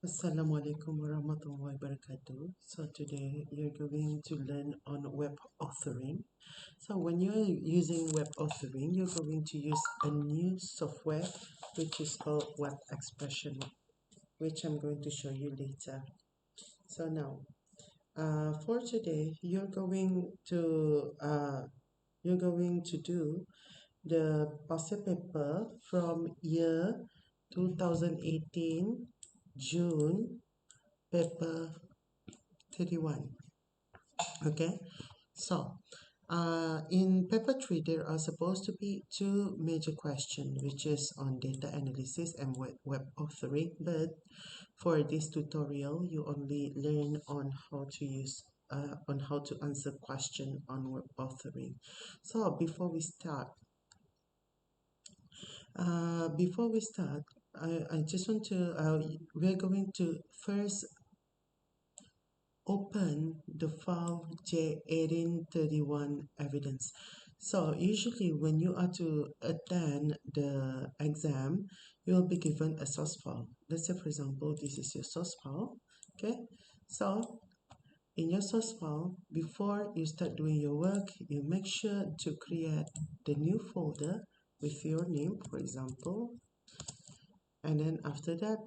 Assalamualaikum warahmatullahi wabarakatuh. So today you're going to learn on web authoring. So when you're using web authoring, you're going to use a new software which is called Web Expression, which I'm going to show you later. So now, for today, you're going to do the past paper from year 2018 June paper 31. Okay, so in paper 3 there are supposed to be two major questions, which is on data analysis and web authoring, but for this tutorial you only learn on how to use on how to answer question on web authoring. So before we start, I just want to we're going to first open the file J1831 evidence. So usually when you are to attend the exam, you will be given a source file. Let's say for example, this is your source file. Okay, so in your source file, before you start doing your work, you make sure to create the new folder with your name, for example, and then after that,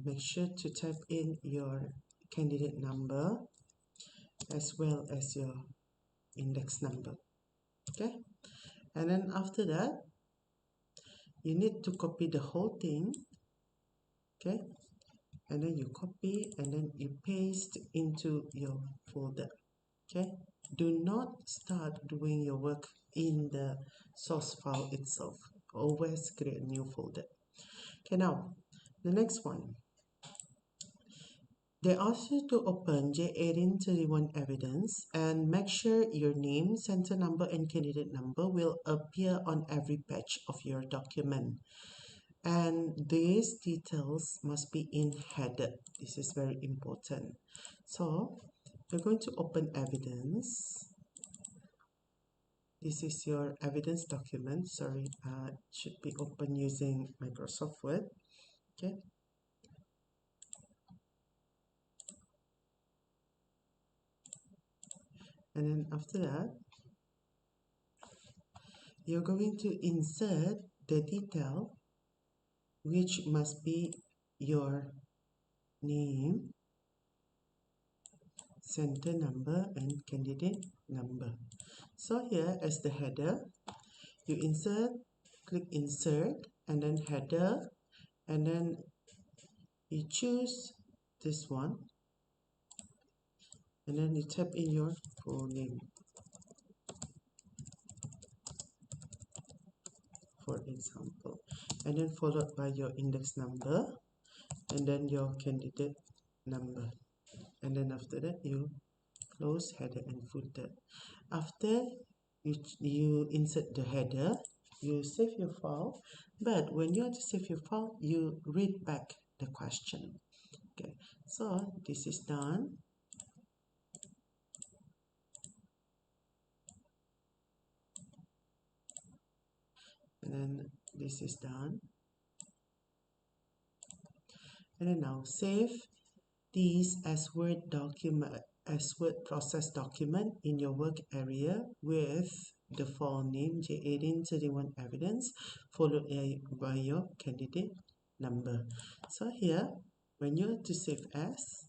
make sure to type in your candidate number as well as your index number. Okay, and then after that you need to copy the whole thing. Okay, and then you copy and then you paste into your folder. Okay, do not start doing your work in the source file itself. Always create a new folder. Okay, now the next one, they ask you to open J1831 evidence and make sure your name, center number, and candidate number will appear on every page of your document. And these details must be in header. This is very important. So you're going to open evidence. This is your evidence document. Sorry, it should be open using Microsoft Word. Okay. And then after that, you're going to insert the detail, which must be your name, center number, and candidate number. So here as the header, you click insert, and then header, and then you choose this one, and then you type in your full name, for example, and then followed by your index number, and then your candidate number, and then after that you close header and footer. After you insert the header, you save your file, but when you want to save your file, you read back the question. Okay, so this is done. And then this is done. And then now save these as Word document, as Word process document in your work area with the file name J1831 evidence followed by your candidate number. So here, when you have to save as,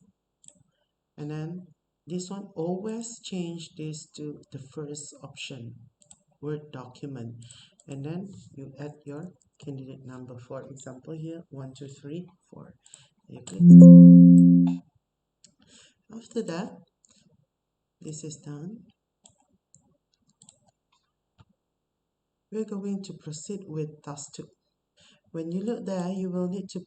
and then this one, always change this to the first option, Word document, and then you add your candidate number. For example, here 1 2 3 4. You click. After that, this is done. We're going to proceed with task 2. When you look there, you will need to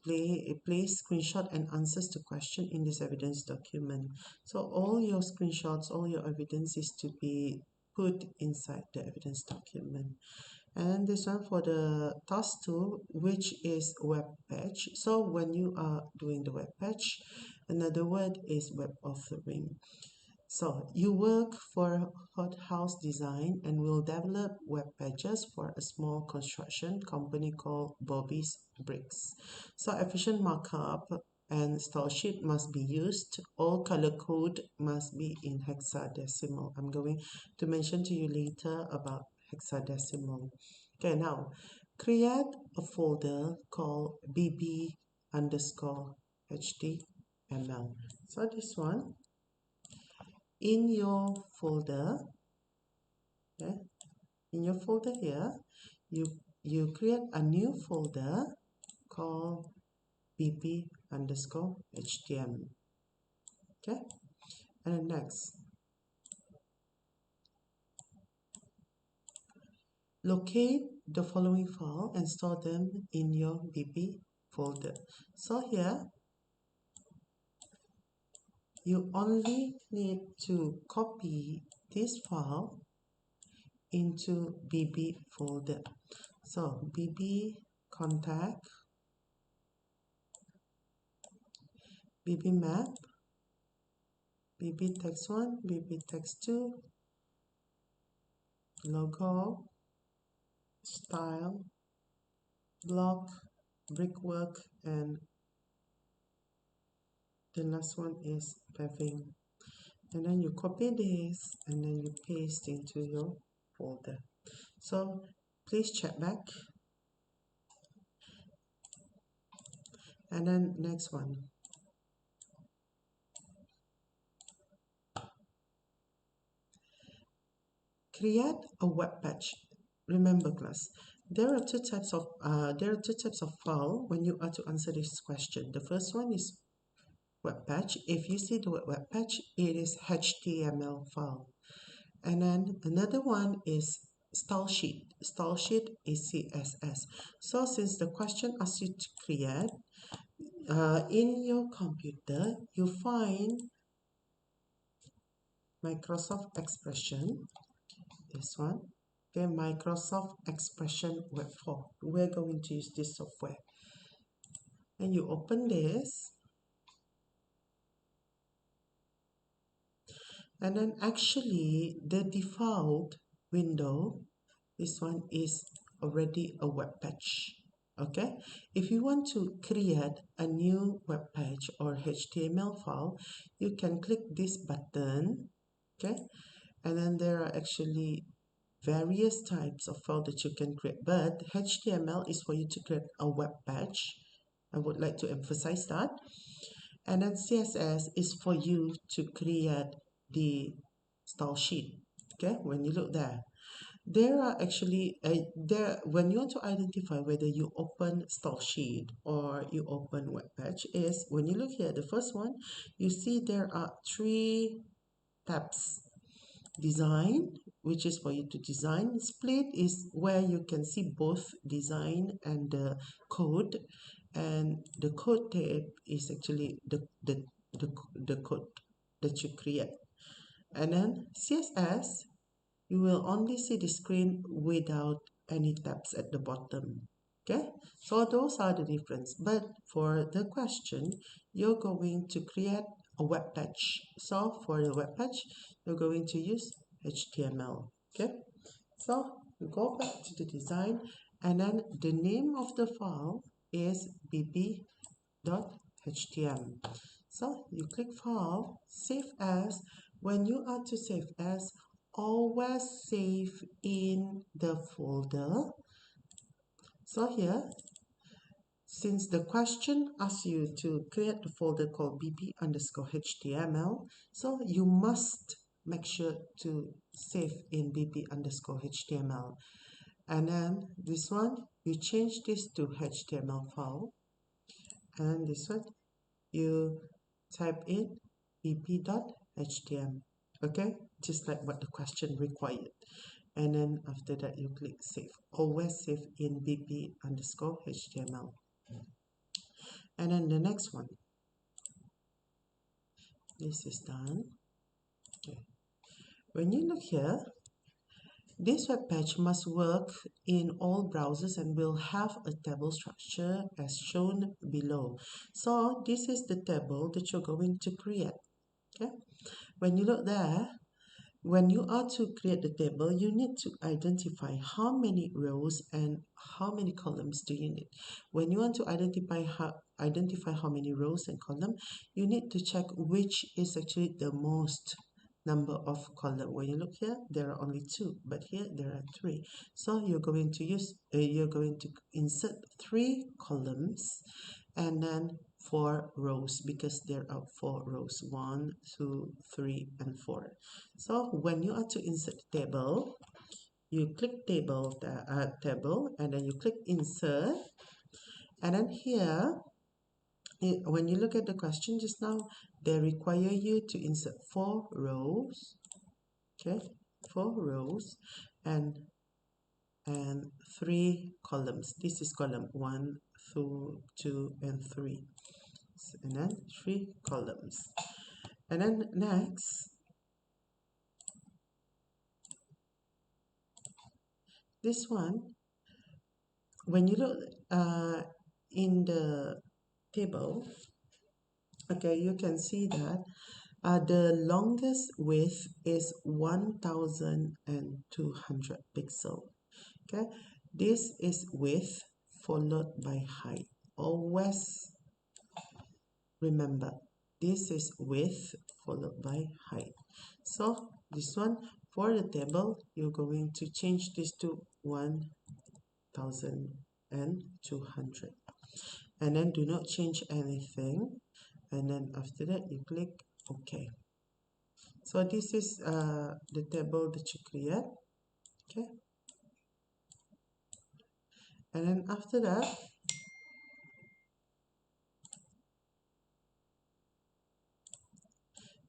place screenshot and answers to question in this evidence document. So all your screenshots, all your evidence is to be put inside the evidence document. And this one for the task 2, which is web page. So when you are doing the web page, another word is web authoring. So you work for hothouse design and will develop web pages for a small construction company called Bobby's Bricks. So efficient markup and style sheet must be used. All color code must be in hexadecimal. I'm going to mention to you later about hexadecimal. Okay, now create a folder called bb underscore html. So this one, in your folder, okay, in your folder here, you create a new folder called bb underscore html. Okay, and then next, locate the following file and store them in your bb folder. So here you only need to copy this file into bb folder. So bb contact, bb map, bb text 1, bb text 2, logo, style, block, brickwork, and the last one is paving. And then you copy this and then you paste into your folder. So please check back. And then next one, create a web page. Remember class, there are two types of file when you are to answer this question. The first one is web page. If you see the web page, it is HTML file. And then another one is style sheet. Style sheet is CSS. So since the question asks you to create, in your computer, you find Microsoft Expression, this one. Okay, Microsoft Expression Web 4. We're going to use this software. And you open this. And then actually the default window, this one is already a web page. Okay, if you want to create a new web page or HTML file, you can click this button. Okay, and then there are actually various types of file that you can create, but HTML is for you to create a web page. I would like to emphasize that. And then CSS is for you to create the style sheet. Okay, when you look there, there are actually there when you want to identify whether you open style sheet or you open web page is when you look here, the first one, you see there are three tabs. Design, which is for you to design. Split is where you can see both design and the code, and the code tab is actually the code that you create. And then CSS, you will only see the screen without any tabs at the bottom. Okay, so those are the difference. But for the question, you're going to create a web page. So for the web page, you're going to use HTML. Okay, so you go back to the design, and then the name of the file is bb.html. So you click file, save as. When you are to save as, always save in the folder. So here, since the question asks you to create a folder called bb underscore html, so you must make sure to save in bb underscore html. And then this one, you change this to html file. And this one, you type in bb.html. Okay, just like what the question required. And then after that, you click save. Always save in bb underscore html. And then the next one, this is done. Okay, when you look here, this web page must work in all browsers and will have a table structure as shown below. So this is the table that you're going to create. Okay, when you look there, when you are to create the table, you need to identify how many rows and how many columns do you need. When you want to identify how many rows and columns, you need to check which is actually the most number of column. When you look here, there are only two, but here there are three. So you're going to insert three columns and then four rows, because there are four rows: one, two, three, and four. So when you are to insert table, you click table, and then you click insert, and then here, when you look at the question just now, they require you to insert four rows. Okay, four rows and three columns. This is column one, two, and three, and then three columns. And then next, this one, when you look in the table, okay, you can see that the longest width is 1200 pixel. Okay, this is width followed by height. Always remember, this is width followed by height. So this one, for the table, you're going to change this to 1200, and then do not change anything, and then after that you click OK. So this is the table that you create. Okay, and then after that,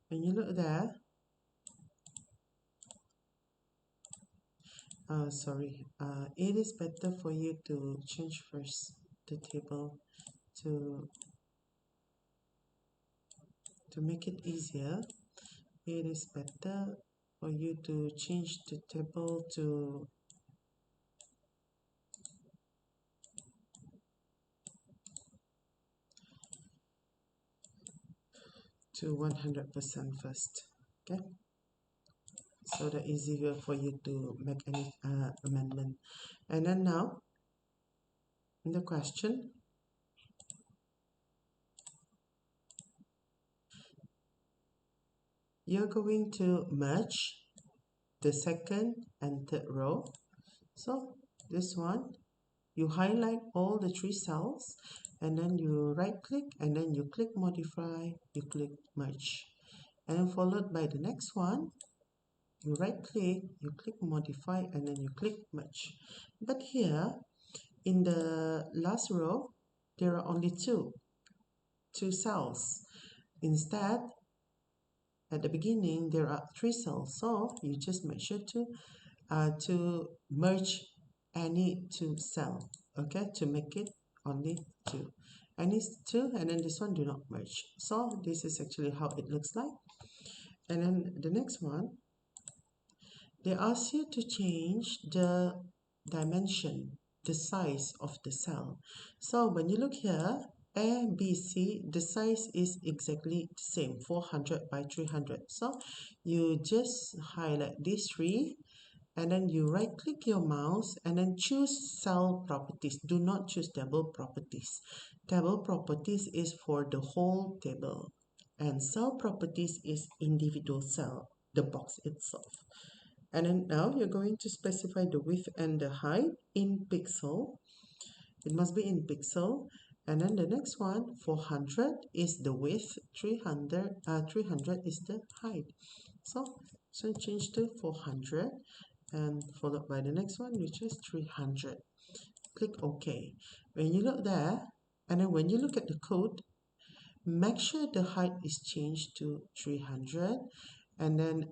when you look there, it is better for you to change first the table to make it easier. It is better for you to change the table to 100% first. Okay, so that easier for you to make any amendment. And then now, in the question, you're going to merge the second and third row. So this one, you highlight all the three cells, and then you right click, and then you click modify, you click merge, and then followed by the next one, you right click, you click modify, and then you click merge. But here in the last row, there are only two cells. Instead, at the beginning there are three cells, so you just make sure to merge any two cell, okay, to make it only two. Any two, and then this one do not merge. So this is actually how it looks like. And then the next one, they ask you to change the dimension, the size of the cell. So when you look here, A, B, C, the size is exactly the same, 400 by 300. So you just highlight these three, and then you right click your mouse and then choose cell properties. Do not choose table properties. Table properties is for the whole table, and cell properties is individual cell, the box itself. And then now you're going to specify the width and the height in pixel. It must be in pixel. And then the next one, 400 is the width, 300 is the height. So change to 400, and followed by the next one, which is 300. Click OK. When you look there, and then when you look at the code, make sure the height is changed to 300, and then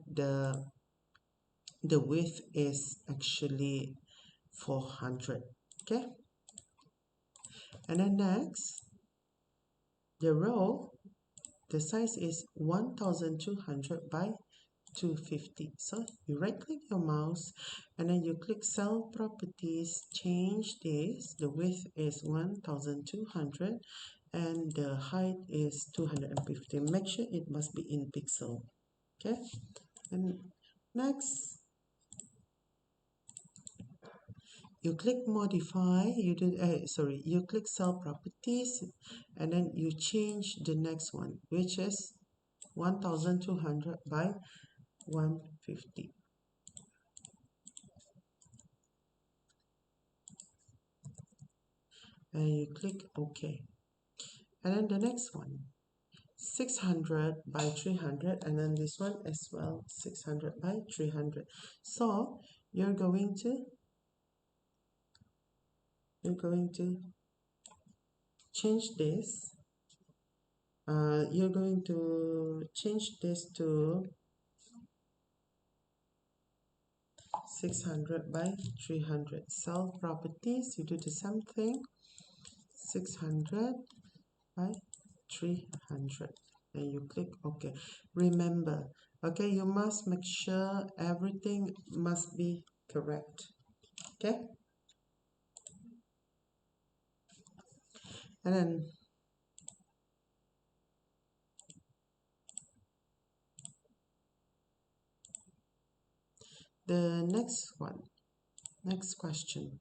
the width is actually 400. Okay, and then next, the row, the size is 1200 by 250. So you right click your mouse, and then you click cell properties, change this. The width is 1200 and the height is 250. Make sure it must be in pixel. Okay, and Next, you click modify, you click cell properties, and then you change the next one, which is 1200 by 150. And you click OK. And then the next one, 600 by 300, and then this one as well, 600 by 300. So you're going to change this. You're going to change this to 600 by 300. Cell properties, you do the same thing. 600 by 300, and you click OK. Remember, okay, you must make sure everything must be correct. Okay, and then the next question.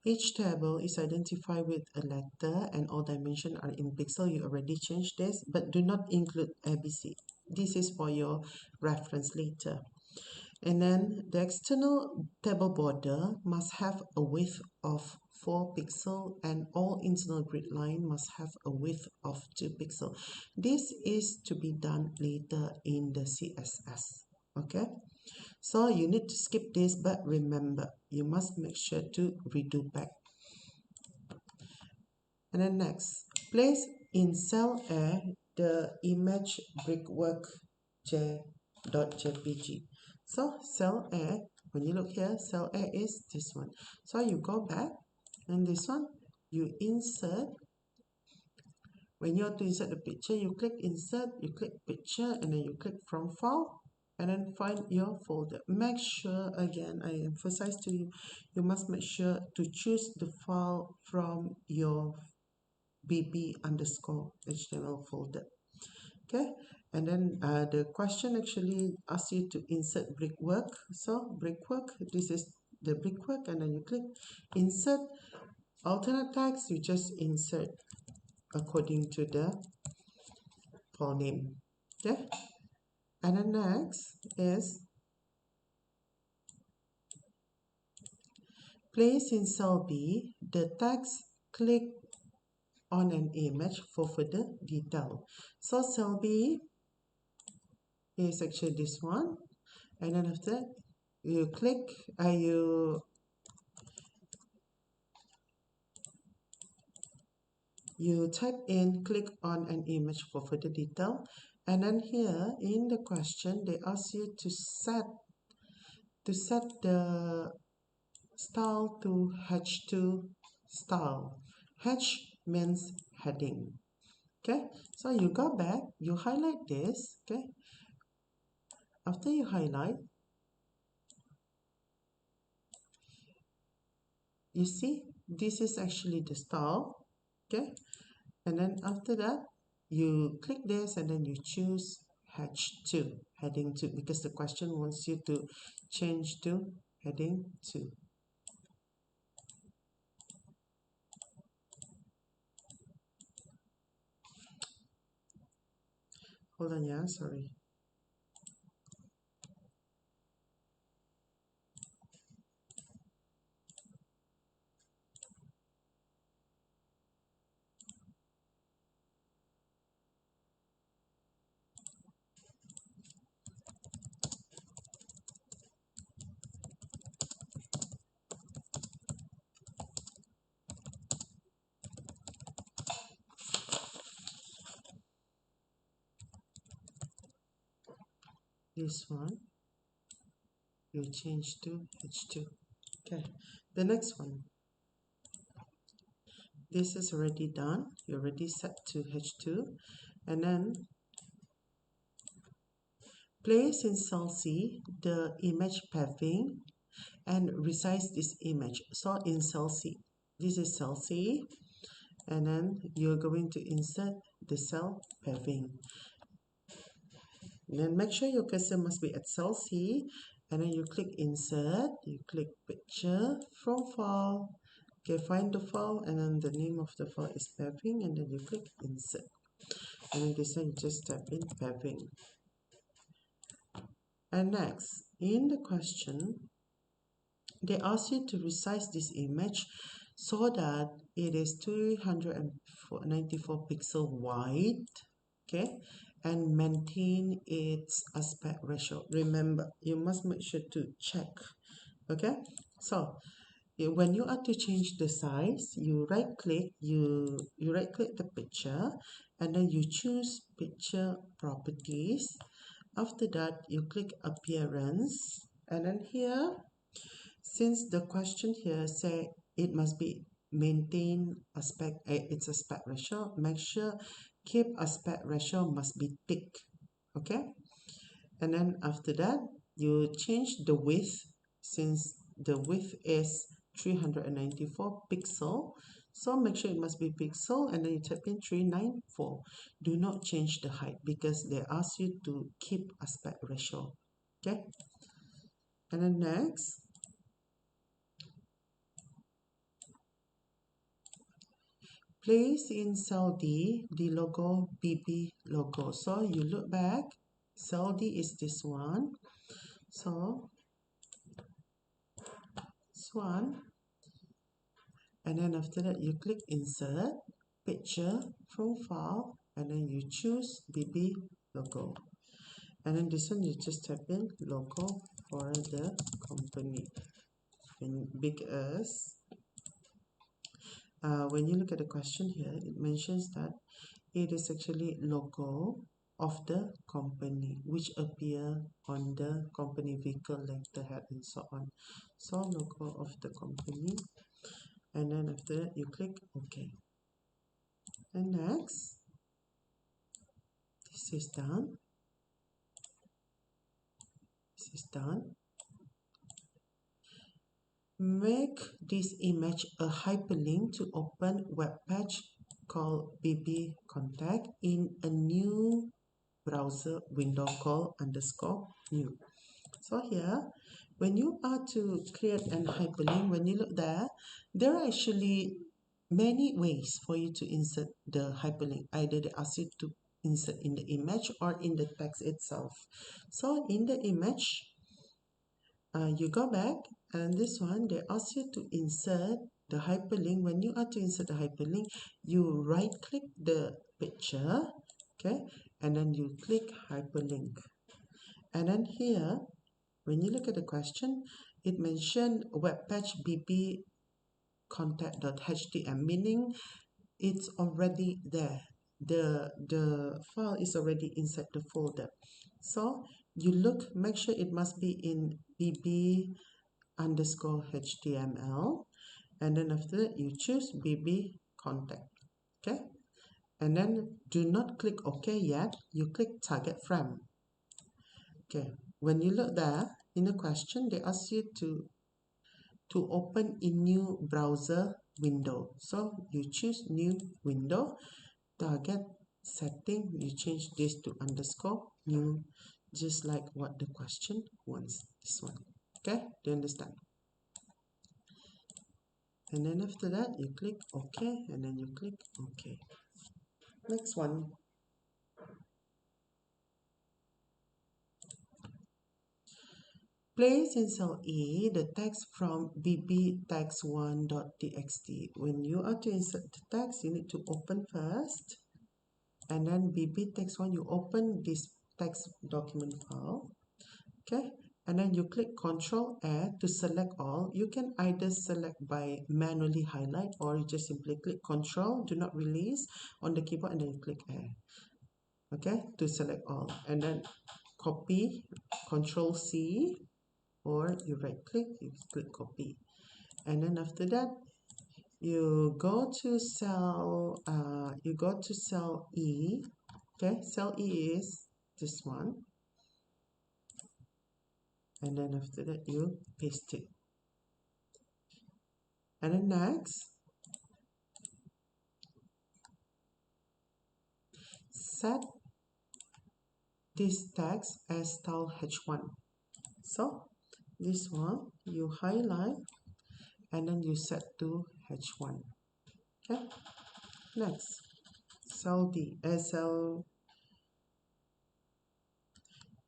Each table is identified with a letter and all dimensions are in pixel. You already changed this, but do not include ABC. This is for your reference later. And then the external table border must have a width of 4 pixels and all internal grid line must have a width of 2 pixels. This is to be done later in the CSS. Okay, so you need to skip this, but remember, you must make sure to redo back. And then next, place in cell A the image brickwork j.jpg. So cell A, when you look here, cell A is this one. So you go back, and this one, you insert. When you want to insert the picture, you click insert, you click picture, and then you click from file, and then find your folder. Make sure, again, I emphasize to you, you must make sure to choose the file from your bb_html folder. Okay, and then the question actually asks you to insert brickwork. So brickwork, this is the brickwork, and then you click insert. Alternate text, you just insert according to the file name. Okay, and then next is place in cell B the text click on an image for further detail. So cell B is actually this one, and then after that you click you type in click on an image for further detail, and then here in the question they ask you to set the style to H2 style. H means heading. Okay, so you go back, you highlight this. Okay, after you highlight, you see this is actually the style. Okay, and then after that you click this and then you choose H2 heading 2 because the question wants you to change to heading 2. Hold on, yeah, sorry. This one you change to H2. Okay, the next one, this is already done, you already set to H2, and then place in cell C the image pathing and resize this image. So in cell C, this is cell C, and then you're going to insert the cell pathing. Then make sure your cursor must be at cell C, and then you click insert, you click picture from file. Okay, find the file, and then the name of the file is paving, and then you click insert. And then this one you just type in paving. And next, in the question, they ask you to resize this image so that it is 294 pixel wide, okay, and maintain its aspect ratio. Remember, you must make sure to check, okay. So when you are to change the size, you right click, you right click the picture, and then you choose picture properties. After that, you click appearance, and then here, since the question here say it must be maintain aspect, its aspect ratio, make sure keep aspect ratio must be thick, okay. And then after that, you change the width, since the width is 394 pixel, so make sure it must be pixel, and then you type in 394. Do not change the height because they ask you to keep aspect ratio, okay. And then next, place in cell D the logo BB logo. So you look back, cell D is this one. So this one, and then after that you click insert, picture from file, and then you choose BB logo. And then this one you just type in logo for the company. And because when you look at the question here, it mentions that it is actually logo of the company which appear on the company vehicle, letterhead, and so on. So logo of the company, and then after that you click OK. And next, this is done. This is done. Make this image a hyperlink to open web page called BB Contact in a new browser window called _new. So here, when you are to create an hyperlink, when you look there, there are actually many ways for you to insert the hyperlink. Either they ask you to insert in the image or in the text itself. So in the image, you go back, and this one they ask you to insert the hyperlink. When you are to insert the hyperlink, you right click the picture, okay, and then you click hyperlink. And then here, when you look at the question, it mentioned web page bb contact.htm, meaning it's already there. The file is already inside the folder. So you look, make sure it must be in bb_html, and then after that you choose bb contact, okay. And then do not click OK yet, you click target frame. Okay, when you look there in the question, they ask you to open a new browser window. So you choose new window, target setting, you change this to _new, just like what the question wants, this one. Okay, do you understand? And then after that, you click OK, and then you click OK. Next one. Place in cell E the text from bbtext1.txt. When you are to insert the text, you need to open first, and then bbtext1, you open this text document file, okay, and then you click Ctrl A to select all. You can either select by manually highlight, or you just simply click Ctrl, do not release on the keyboard, and then you click A, okay, to select all, and then copy, Ctrl C, or you right click, you click copy, and then after that you go to cell E, okay, cell E is this one, and then after that you paste it, and then next set this text as style H1. So this one you highlight and then you set to H1. Okay, next cell D, cell.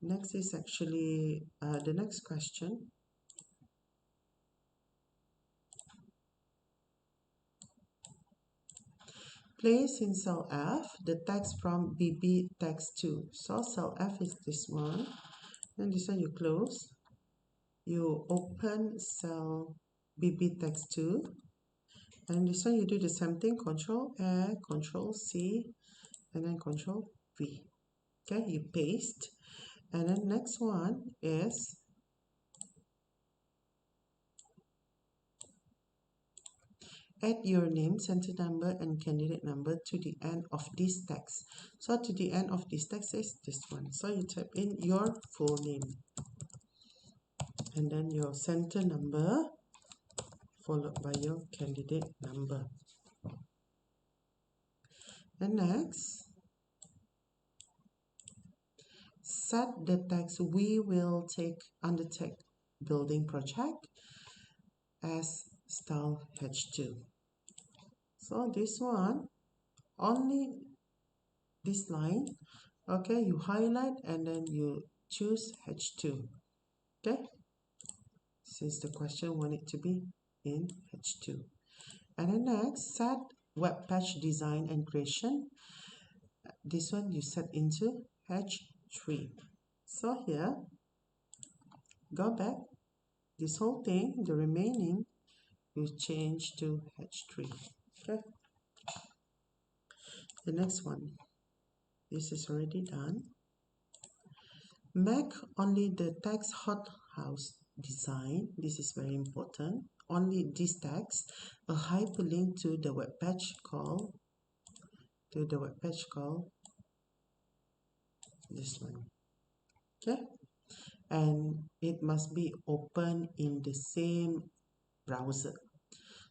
Next is actually the next question. Place in cell F the text from BB text 2. So cell F is this one. And this one you close. You open cell BB text 2. And this one you do the same thing. Control A, Control C, and then Control V. Okay, you paste. And then next one is add your name, center number, and candidate number to the end of this text. So to the end of this text is this one. So you type in your full name and then your center number followed by your candidate number. And next, set the text we will undertake building project as style H2. So this one, only this line, okay, you highlight and then you choose H2. Okay, since the question want it to be in H2. And then next, set web page design and creation. This one you set into H3. So here, go back. This whole thing, the remaining, you change to H3. Okay. The next one, this is already done. Make only the text hothouse design. This is very important. Only this text, a hyperlink to the web page called this one. Okay, and it must be open in the same browser.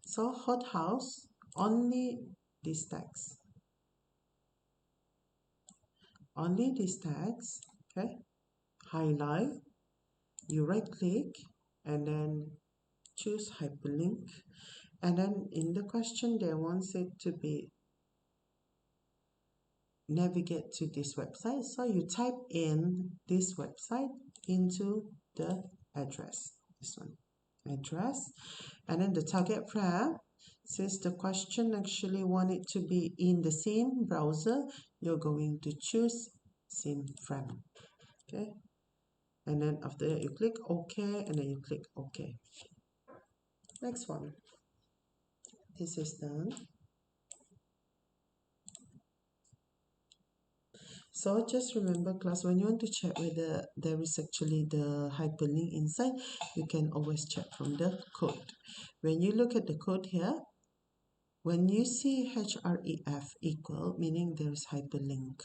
So hothouse, only this text, okay, highlight, you right click and then choose hyperlink, and then in the question they want it to be navigate to this website, so you type in this website into the address, this one, address, and then the target frame, since the question actually want it to be in the same browser, you're going to choose same frame. Okay, and then after that you click OK and then you click OK. Next one, this is done. So just remember class, when you want to check whether there is actually the hyperlink inside, you can always check from the code. When you look at the code here, when you see href equal, meaning there is hyperlink,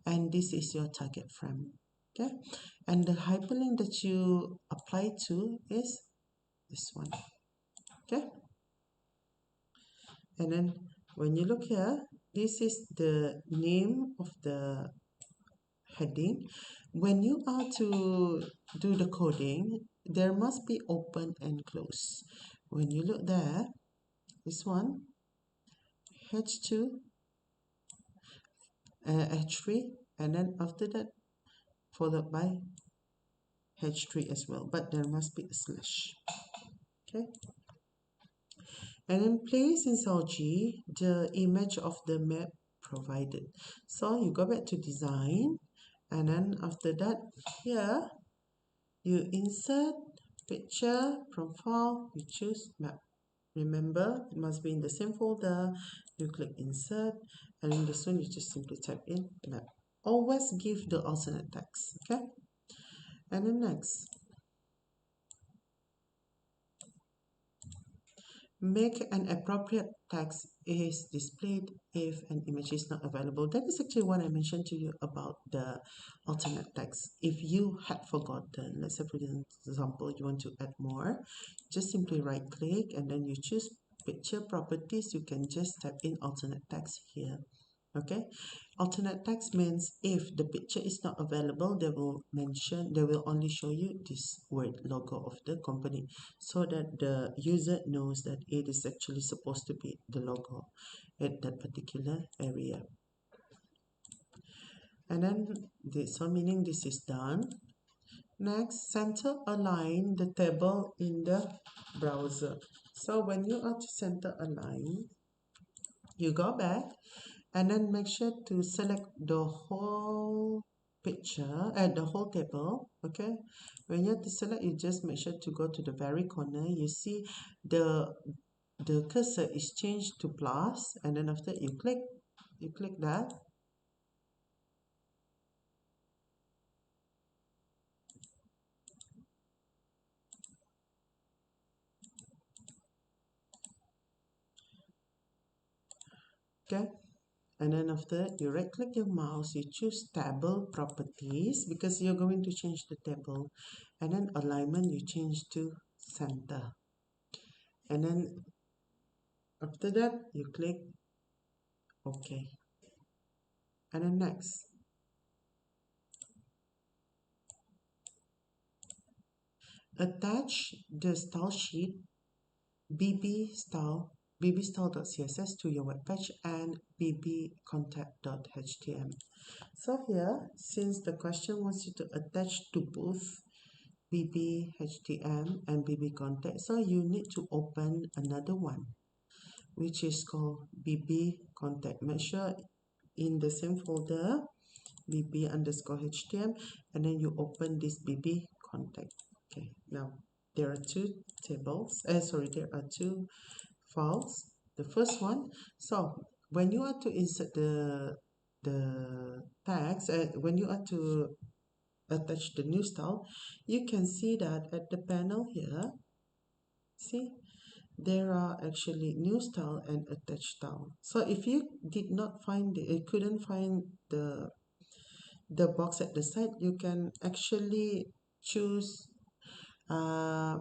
and this is your target frame. Okay, and the hyperlink that you apply to is this one. Okay, and then when you look here, this is the name of the heading. When you are to do the coding, there must be open and close. When you look there, this one, H2, H3, and then after that, followed by H3 as well, but there must be a slash. Okay, and then place in cell G the image of the map provided. So you go back to design, and then after that, here you insert picture from file, you choose map. Remember, it must be in the same folder. You click insert, and in this one you just simply type in map. Always give the alternate text. Okay, and then next, make an appropriate text is displayed if an image is not available. That is actually what I mentioned to you about the alternate text. If you had forgotten, let's say for example, you want to add more, just simply right click and then you choose picture properties. You can just type in alternate text here. Okay, alternate text means if the picture is not available, they will only show you this word logo of the company, so that the user knows that it is actually supposed to be the logo at that particular area. And then this, so meaning this is done. Next, center align the table in the browser. So when you are to center align, you go back and then make sure to select the whole picture and the whole table. Okay, when you have to select, you just make sure to go to the very corner. You see the cursor is changed to plus, and then after you click that. Okay, and then after you right click your mouse, you choose table properties because you're going to change the table, and then alignment you change to center, and then after that you click OK, and then next attach the style sheet bb style bbstyle.css to your web page and bbcontact.html. So here, since the question wants you to attach to both bbhtm and bbcontact, so you need to open another one which is called bbcontact. Make sure in the same folder bb underscore htm, and then you open this bbcontact. Okay, now there are two tables, there are two files. The first one, so when you are to insert the tags, when you are to attach the new style, you can see that at the panel here, see, there are actually new style and attached style. So if you did not find couldn't find the box at the side, you can actually choose uh,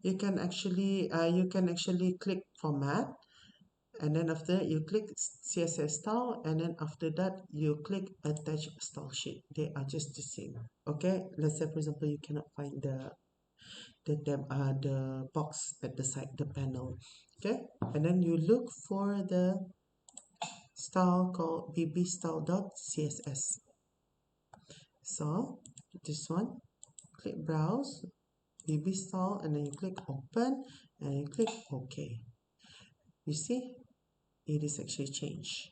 you can actually click format, and then after that you click CSS style, and then after that you click attach style sheet. They are just the same. Okay, let's say for example you cannot find the box at the side, the panel. Okay, and then you look for the style called bbstyle.css. So this one, click browse bb style, and then you click open and you click OK. You see, it is actually changed.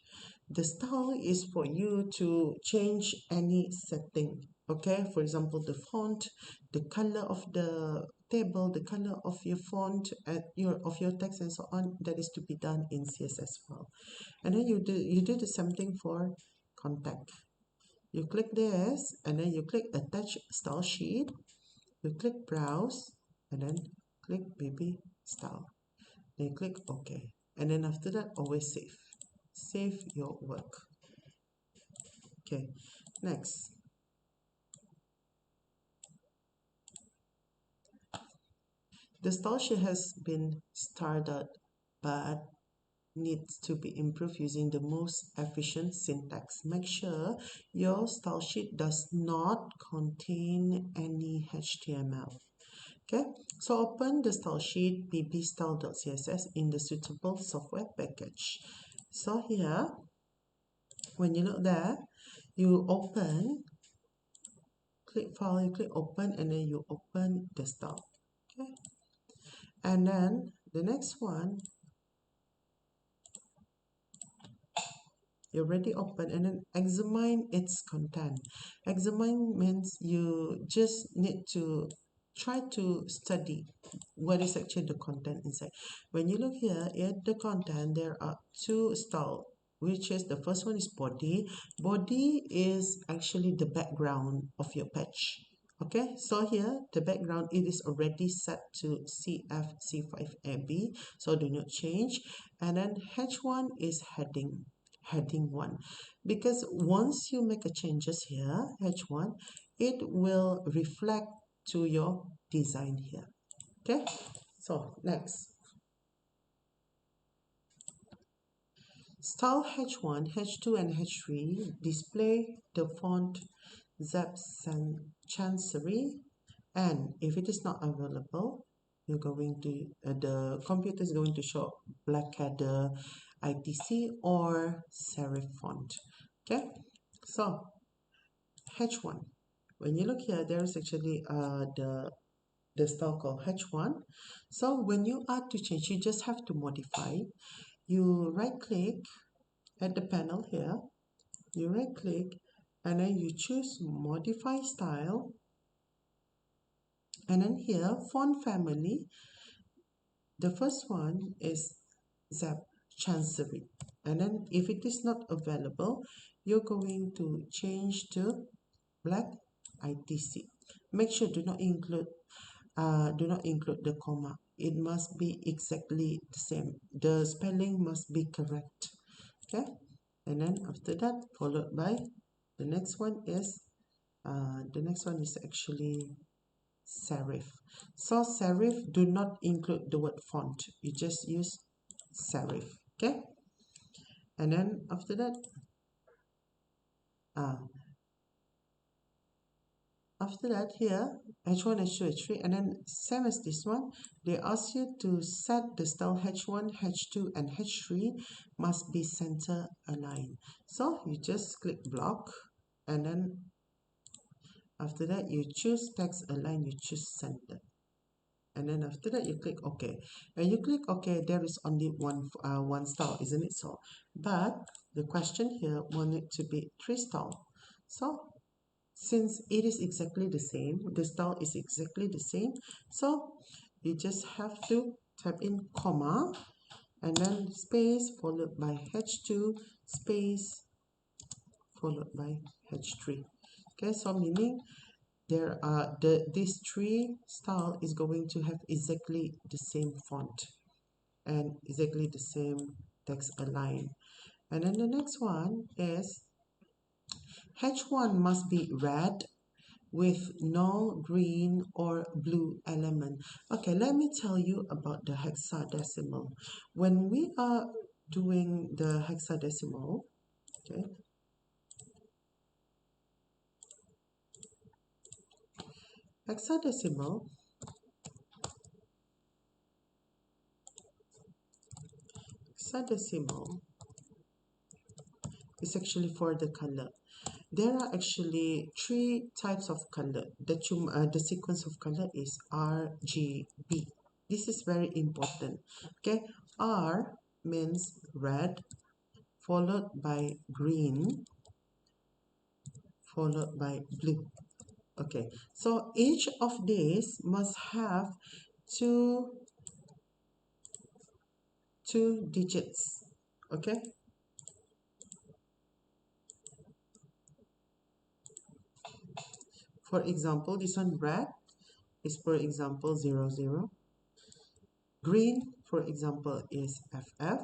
The style is for you to change any setting. Okay, for example, the font, the color of the table, the color of your font, of your text, and so on. That is to be done in CSS file. And then you do the same thing for contact. You click this, and then you click attach style sheet. You click browse, and then click baby style. Then click OK, and then after that always save your work. Okay, next, the style sheet has been started but needs to be improved using the most efficient syntax. Make sure your style sheet does not contain any HTML. Okay, so open the style sheet bbstyle.css in the suitable software package. So here, when you look there, you open, click file, you click open, and then you open the style. Okay, and then the next one, you already open, and then examine its content. Examine means you just need to try to study what is actually the content inside. When you look here at the content, there are two styles, which is the first one is body. Body is actually the background of your page. Okay, so here the background, it is already set to CFC5AB, so do not change. And then H1 is heading 1, because once you make a changes here, H1, it will reflect to your design here. Okay, so next, style H1, H2, and H3 display the font Chancery, and if it is not available, you're going to the computer is going to show Blackadder, ITC, or serif font. Okay, so H1. When you look here, there is actually the style called H1. So when you are to change, you just have to modify. You right click at the panel here, you right click, and then you choose modify style, and then here font family, the first one is Zap Chancery, and then if it is not available, you're going to change to Black ITC. Make sure do not include the comma. It must be exactly the same. The spelling must be correct. Okay, and then after that, followed by the next one is actually serif. So serif, do not include the word font. You just use serif. Okay, and then after that, uh, here H1, H2, H3, and then same as this one, they ask you to set the style H1, H2, and H3 must be center aligned. So you just click block, and then after that you choose text align, you choose center, and then after that you click OK. When you click OK, there is only one style, isn't it so? But the question here want it to be 3 style. So since it is exactly the same, the style is exactly the same, so you just have to type in comma and then space followed by H2 space followed by H3. Okay, so meaning there are these 3 style is going to have exactly the same font and exactly the same text align. And then the next one is H1 must be red with no green or blue element. Okay, let me tell you about the hexadecimal. When we are doing the hexadecimal, okay, hexadecimal, hexadecimal is actually for the color. There are actually 3 types of color. The sequence of color is RGB. This is very important. Okay, R means red, followed by green, followed by blue. Okay, so each of these must have two digits. Okay, for example, this one red is for example 00. Green, for example, is FF,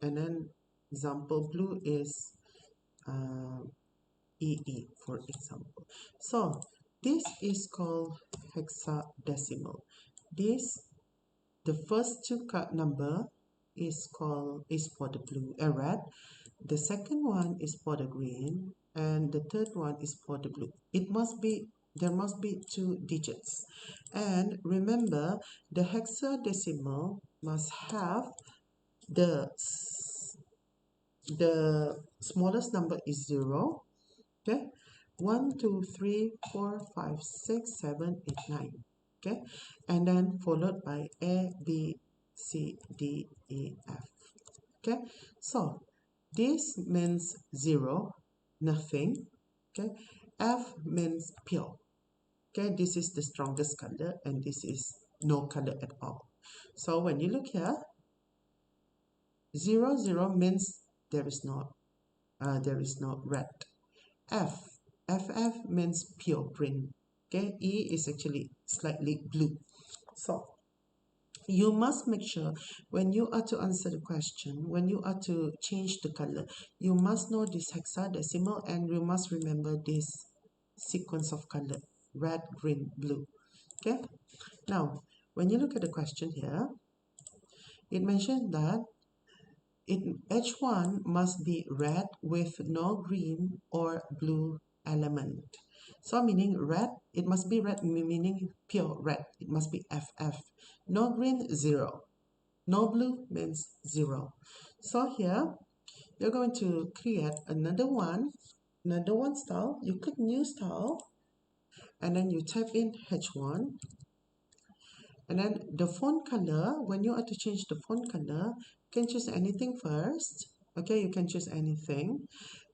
and then example blue is uh, EE, for example. So this is called hexadecimal. This the first 2 number is for the blue and red. The second one is for the green, and the third one is for the blue. There must be 2 digits. And remember, the hexadecimal must have the smallest number is 0. Okay, 1 2 3 4 5 6 7 8 9. Okay, and then followed by A B C D E F. Okay, so this means 0, nothing. Okay, F means pure. Okay, this is the strongest color, and this is no color at all. So when you look here, 00 means there is no red. FF means pure green. Okay, E is actually slightly blue. So you must make sure when you are to answer the question, when you are to change the color, you must know this hexadecimal and you must remember this sequence of color, red, green, blue. Okay, now when you look at the question here, it mentioned that H1 must be red with no green or blue element. So meaning red, it must be red, meaning pure red. It must be FF. No green, 0. No blue means 0. So here, you're going to create another one style. You click new style, and then you type in H1. And then the font color, when you are to change the font color, you can choose anything first. Okay, you can choose anything.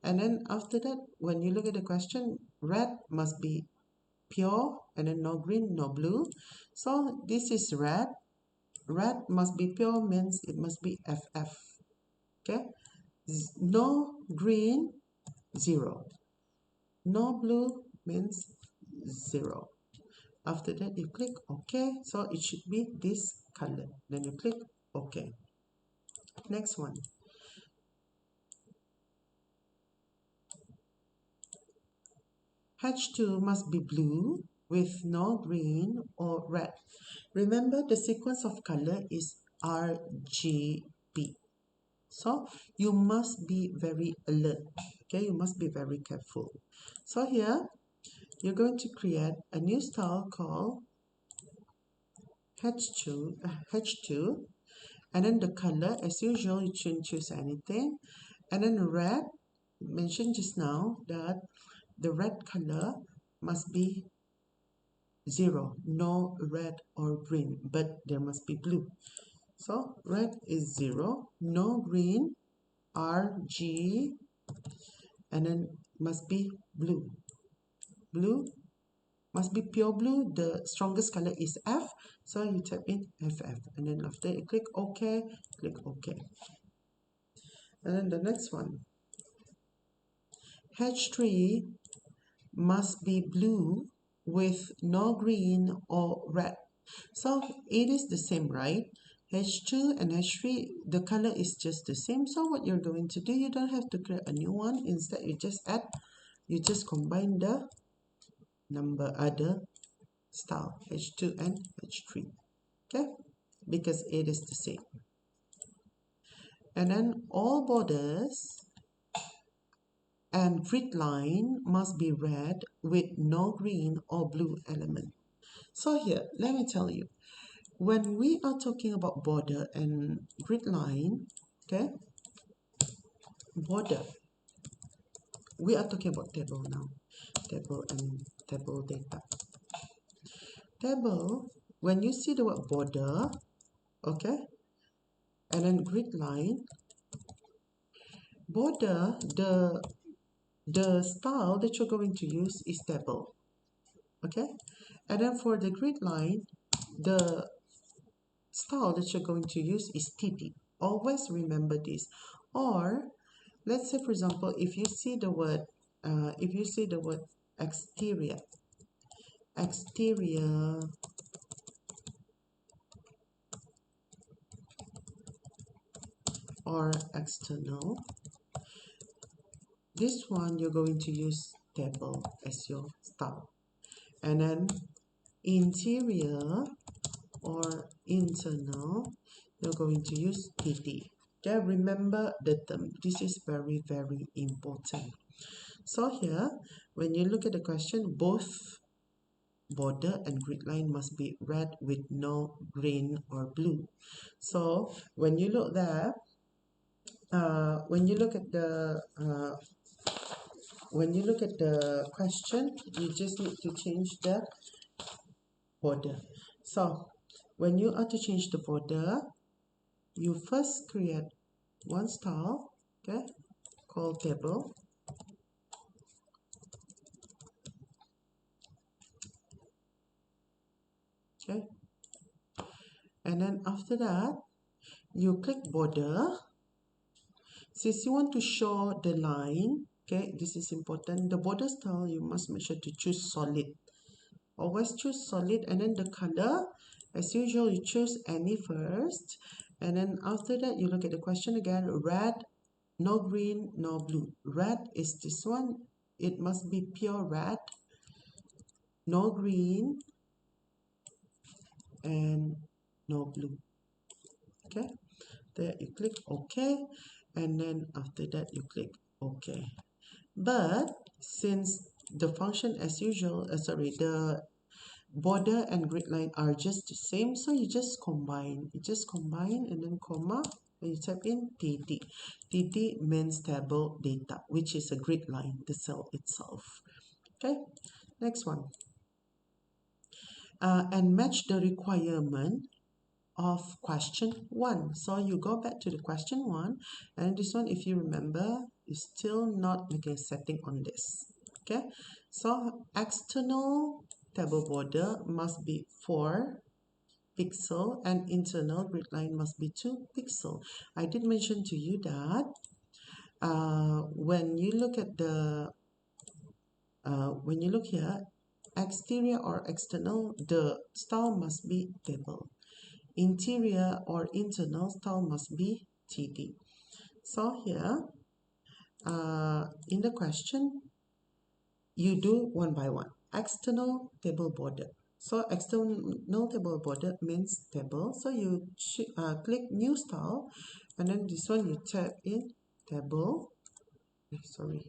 And then after that, when you look at the question, red must be pure, and then no green, no blue. So this is red. Red must be pure means it must be FF. Okay, no green, 0. No blue means 0. After that, you click OK. So it should be this color. Then you click OK. Next one. H2 must be blue with no green or red. Remember, the sequence of color is RGB. So you must be very alert. Okay, you must be very careful. So here, you're going to create a new style called H2, and then the color, as usual, you can choose anything. And then red, mentioned just now that the red color must be 0, no red or green, but there must be blue. So red is 0, no green, RG, and then must be blue. Blue must be pure blue. The strongest color is F, so you type in FF, and then after you click OK, click OK. And then the next one, H3 must be blue with no green or red. So it is the same, right? H2 and H3, the color is just the same. So what you're going to do, you don't have to create a new one. Instead, you just combine the number, other style, H2 and H3. Okay, because it is the same. And then all borders and grid line must be red with no green or blue element. So here, let me tell you, when we are talking about border and grid line, okay, border, we are talking about table now, table and table data. Table, when you see the word border, okay, and then grid line, border, the style that you're going to use is table, okay, and then for the grid line, the style that you're going to use is TT. Always remember this. Or let's say, for example, if you see the word exterior, exterior, or external, this one you're going to use table as your style. And then interior or internal, you're going to use TT. Okay, remember the term. This is very, very important. So here, when you look at the question, both border and grid line must be red with no green or blue. So when you look there, when you look at the question, you just need to change the border. So when you are to change the border, you first create one style, okay, called table. Okay, and then after that, you click border. Since you want to show the line, okay, this is important. The border style, you must make sure to choose solid. Always choose solid, and then the color, as usual, you choose any first. And then after that, you look at the question again, red, no green, no blue. Red is this one. It must be pure red. no green, and no blue. Okay, there you click OK, and then after that you click OK. But since the function as usual, the border and grid line are just the same, so you just combine and then comma, and you type in TD. TD means table data, which is a grid line, the cell itself. Okay, next one. And match the requirement of question 1. So you go back to the question 1, and this one, if you remember, is still not making a setting on this. Okay, so external table border must be 4 pixel and internal grid line must be 2 pixel. I did mention to you that when you look at the when you look here, exterior or external, the style must be table. Interior or internal style must be TD. So here, in the question, you do one by one. External table border. So external table border means table. So you click new style, and then this one you type in table. Sorry.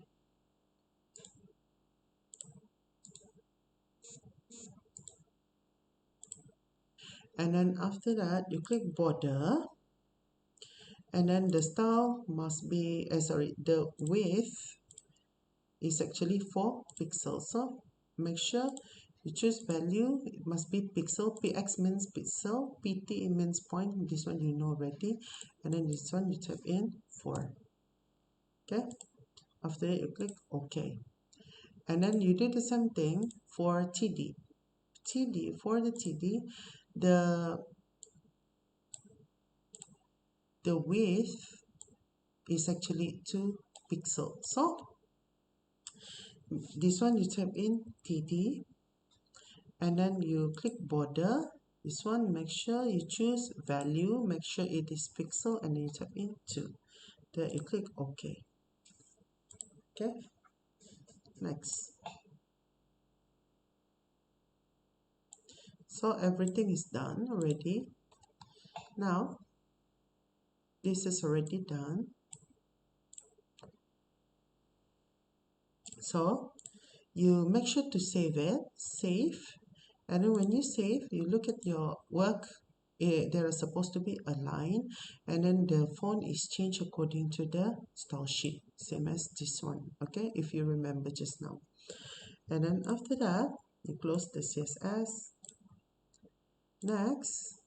And then after that, you click border, and then the style must be, the width is actually 4 pixels. So make sure you choose value. It must be pixel. Px means pixel. Pt means point. This one you know already. And then this one you type in 4. Okay. After that you click OK. And then you do the same thing for TD. For the TD, the width is actually 2 pixels. So this one you type in TD, and then you click border. This one, make sure you choose value, make sure it is pixel, and then you type in 2. Then you click OK. Okay, next. So everything is done already. Now this is already done. So you make sure to save it, and then when you save, you look at your work. There is supposed to be a line, and then the font is changed according to the style sheet, same as this one. Okay, if you remember just now. And then after that, you close the CSS. Next,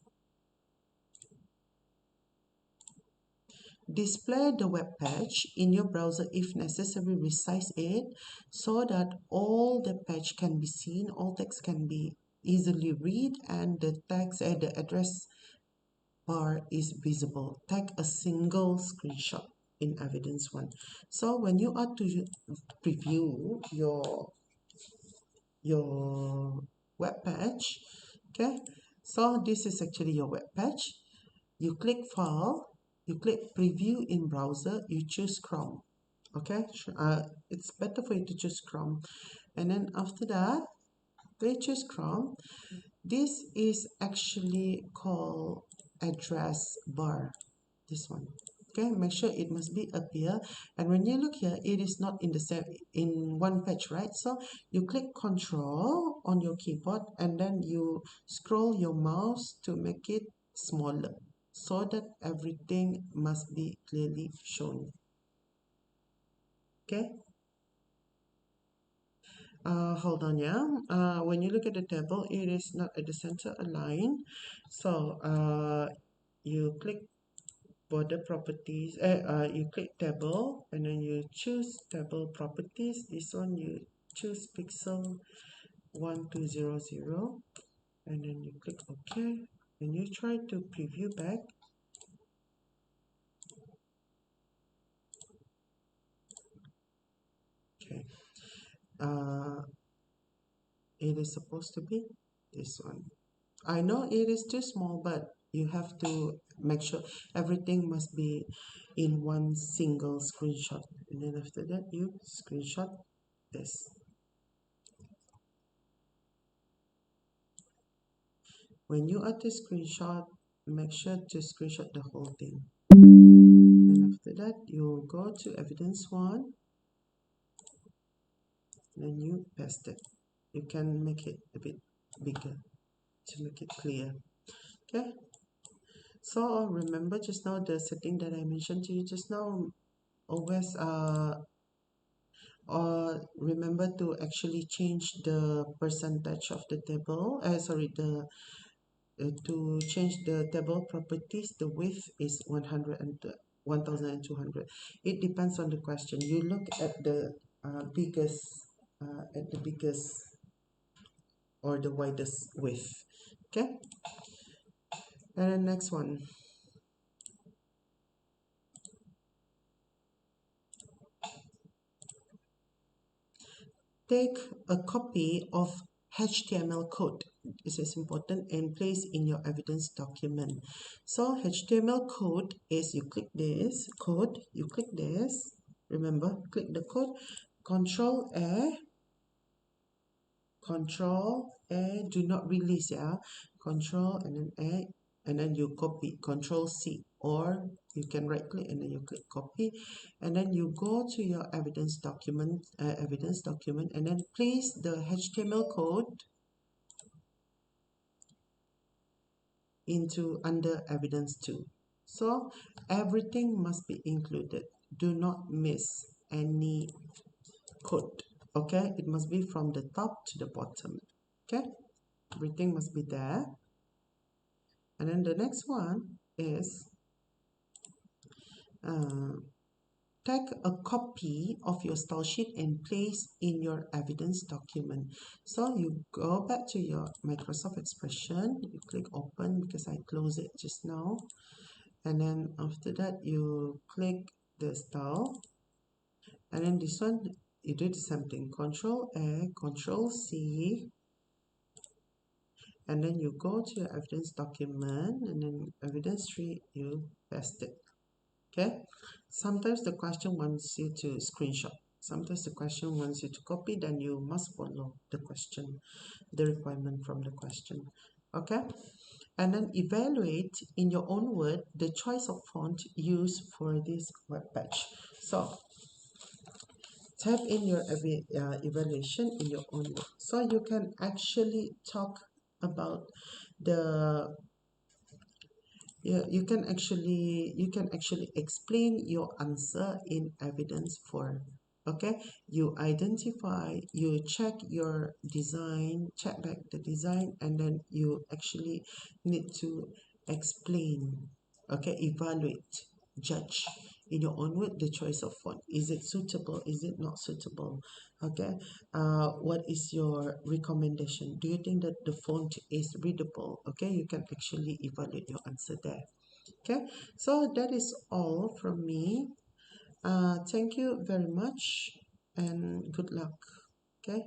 display the web page in your browser. If necessary, resize it so that all the page can be seen, all text can be easily read, and the text at the address bar is visible. Take a single screenshot in evidence 1. So when you are to preview your web page, okay, so this is actually your web page. You click file, you click preview in browser, you choose Chrome. Okay, it's better for you to choose Chrome. And then after that, they choose Chrome. This is actually called address bar, this one. Okay, make sure it must be appear, and when you look here, it is not in the same in one page, right? So you click Control on your keyboard, and then you scroll your mouse to make it smaller so that everything must be clearly shown. Okay, hold on, yeah. When you look at the table, it is not at the center align. So you click border properties, you click table, and then you choose table properties. This one you choose pixel 1200, and then you click OK, and you try to preview back. Okay, it is supposed to be this one. I know it is too small, but you have to make sure everything must be in one single screenshot, and then after that you screenshot this. When you are to screenshot, make sure to screenshot the whole thing. And after that, you go to evidence one, then you paste it. You can make it a bit bigger to make it clear. Okay. So remember just now the setting that I mentioned to you just now. Always or remember to actually change the percentage of the table. Sorry, the to change the table properties, the width is 100 and 1200. It depends on the question. You look at the biggest or the widest width. Okay, and then next one, take a copy of HTML code. This is important and place in your evidence document. So HTML code is you click this code, you click this. Remember, click the code, Control A, Control A, do not release, yeah. Control and then A, and then you copy, Control C, or you can right click and then you click copy, and then you go to your evidence document, and then place the HTML code into under evidence 2. So everything must be included. Do not miss any code. Okay, it must be from the top to the bottom. Okay, everything must be there. And then the next one is uh, take a copy of your style sheet and place in your evidence document. So you go back to your Microsoft Expression, you click open because I closed it just now. And then after that, you click the style. And then this one, you do the same thing, Control A, Control C, and then you go to your evidence document, and then evidence 3, you paste it. Okay, sometimes the question wants you to screenshot, sometimes the question wants you to copy, then you must follow the question, the requirement from the question. Okay, and then evaluate in your own word the choice of font used for this web page. So type in your evaluation in your own word, so you can actually talk about the you can actually explain your answer in evidence 4. Okay, you identify, you check your design, check back the design, and then you actually need to explain, okay, evaluate, judge in your own word the choice of font. Is it suitable, is it not suitable? Okay, what is your recommendation? Do you think that the font is readable? Okay, you can actually evaluate your answer there. Okay, so that is all from me. Thank you very much and good luck. Okay.